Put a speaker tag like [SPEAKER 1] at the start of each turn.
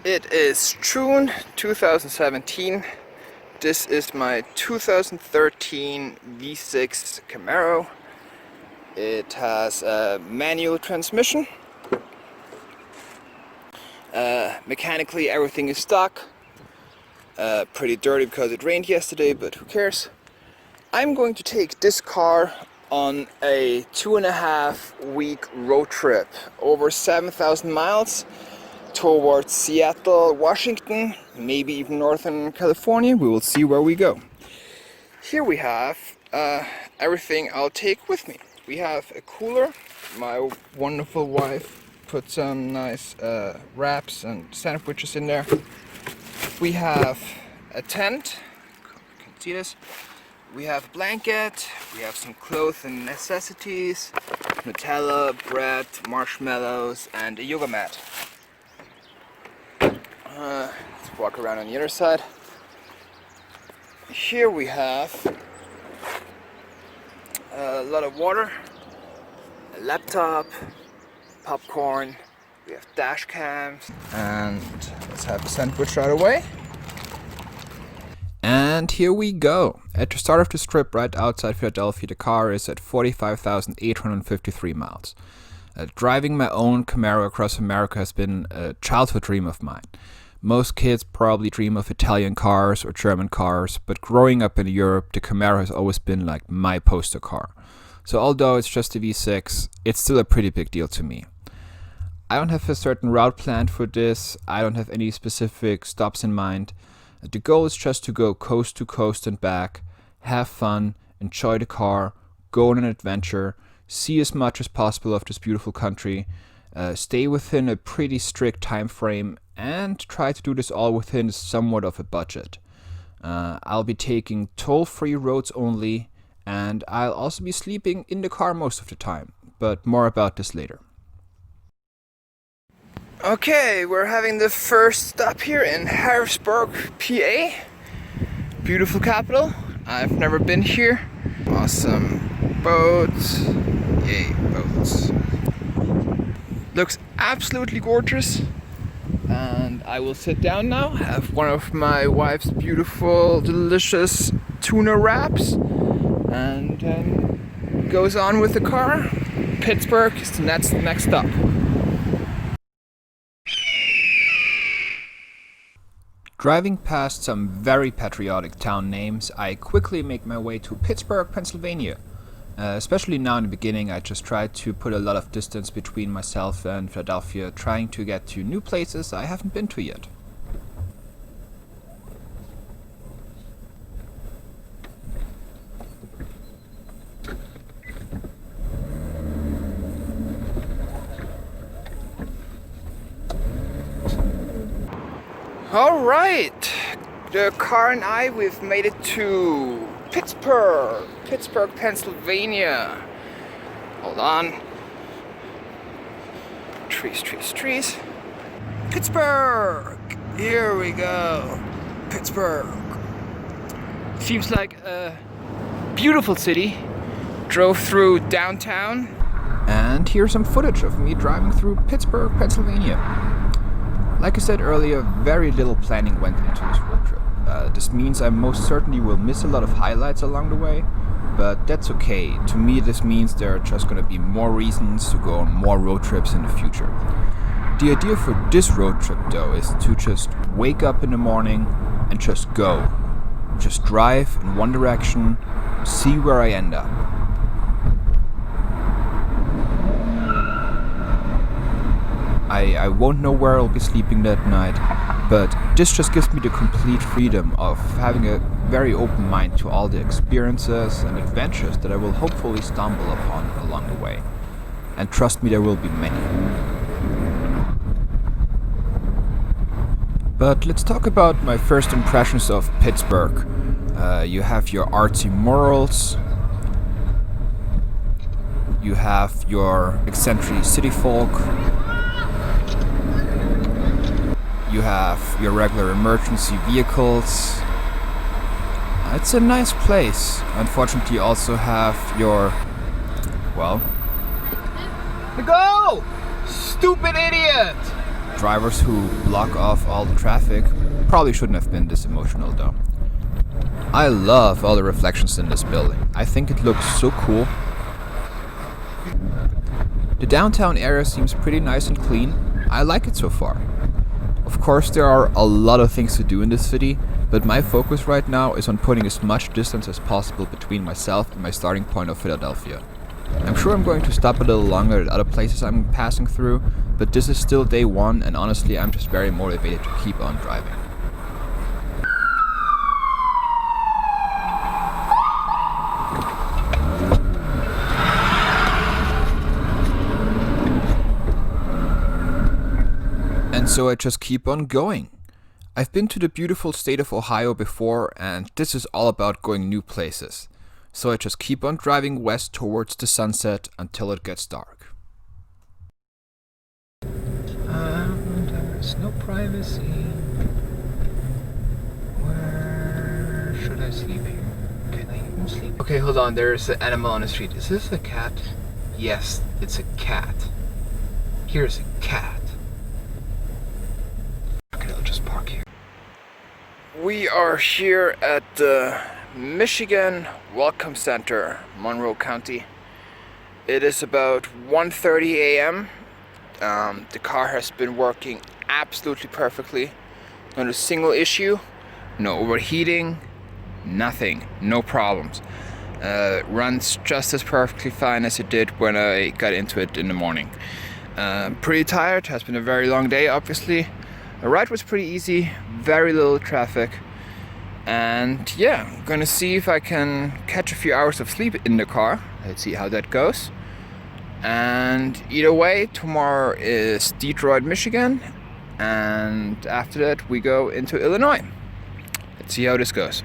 [SPEAKER 1] It is June 2017. This is my 2013 V6 Camaro. It has a manual transmission. Mechanically everything is stock. Pretty dirty because it rained yesterday, but who cares? I'm going to take this car on a 2.5 week road trip over 7,000 miles towards Seattle, Washington, maybe even Northern California. We will see where we go. Here we have everything I'll take with me. We have a cooler. My wonderful wife put some nice wraps and sandwiches in there. We have a tent. You can see this. We have a blanket. We have some clothes and necessities. Nutella, bread, marshmallows, and a yoga mat. Let's walk around on the other side. Here we have a lot of water, a laptop, popcorn, we have dash cams, and let's have a sandwich right away. And here we go. At the start of this trip right outside Philadelphia, the car is at 45,853 miles. Driving my own Camaro across America has been a childhood dream of mine. Most kids probably dream of Italian cars or German cars, but growing up in Europe, the Camaro has always been like my poster car. So although it's just a V6, it's still a pretty big deal to me. I don't have a certain route planned for this. I don't have any specific stops in mind. The goal is just to go coast to coast and back, have fun, enjoy the car, go on an adventure, see as much as possible of this beautiful country, stay within a pretty strict time frame, and try to do this all within somewhat of a budget. I'll be taking toll-free roads only, and I'll also be sleeping in the car most of the time, but more about this later. Okay, we're having the first stop here in Harrisburg, PA. Beautiful capital. I've never been here. Awesome boats. Yay, boats. Looks absolutely gorgeous. And I will sit down now, have one of my wife's beautiful, delicious tuna wraps, and then goes on with the car. Pittsburgh is the next stop. Driving past some very patriotic town names, I quickly make my way to Pittsburgh, Pennsylvania. Especially now in the beginning, I just tried to put a lot of distance between myself and Philadelphia, trying to get to new places I haven't been to yet. Alright, the car and I, we've made it to Pittsburgh, Pennsylvania. Hold on. Trees. Pittsburgh! Here we go. Pittsburgh. Seems like a beautiful city. Drove through downtown. And here's some footage of me driving through Pittsburgh, Pennsylvania. Like I said earlier, very little planning went into this road trip. This means I most certainly will miss a lot of highlights along the way, but that's okay. To me, this means there are just going to be more reasons to go on more road trips in the future. The idea for this road trip, though, is to just wake up in the morning and just go. Just drive in one direction, see where I end up. I won't know where I'll be sleeping that night, but this just gives me the complete freedom of having a very open mind to all the experiences and adventures that I will hopefully stumble upon along the way. And trust me, there will be many. But let's talk about my first impressions of Pittsburgh. You have your artsy murals, you have your eccentric city folk, you have your regular emergency vehicles. It's a nice place. Unfortunately, you also have your, well... Go! Stupid idiot! drivers who block off all the traffic probably shouldn't have been this emotional though. I love all the reflections in this building. I think it looks so cool. The downtown area seems pretty nice and clean. I like it so far. Of course, there are a lot of things to do in this city, but my focus right now is on putting as much distance as possible between myself and my starting point of Philadelphia. I'm sure I'm going to stop a little longer at other places I'm passing through, but this is still day one, and honestly I'm just very motivated to keep on driving. And so I just keep on going. I've been to the beautiful state of Ohio before, and this is all about going new places. So I just keep on driving west towards the sunset until it gets dark. There's no privacy. Where should I sleep here? Can I even sleep? Okay, hold on, there's an animal on the street. Is this a cat? Yes, it's a cat. Here's a cat. Okay, I'll just park here. We are here at the Michigan Welcome Center, Monroe County. It is about 1:30 a.m. The car has been working absolutely perfectly. Not a single issue, no overheating, nothing, no problems. Runs just as perfectly fine as it did when I got into it in the morning. Pretty tired, has been a very long day obviously. The ride was pretty easy, very little traffic. And yeah, I'm gonna see if I can catch a few hours of sleep in the car. Let's see how that goes. And either way, tomorrow is Detroit, Michigan. And after that, we go into Illinois. Let's see how this goes.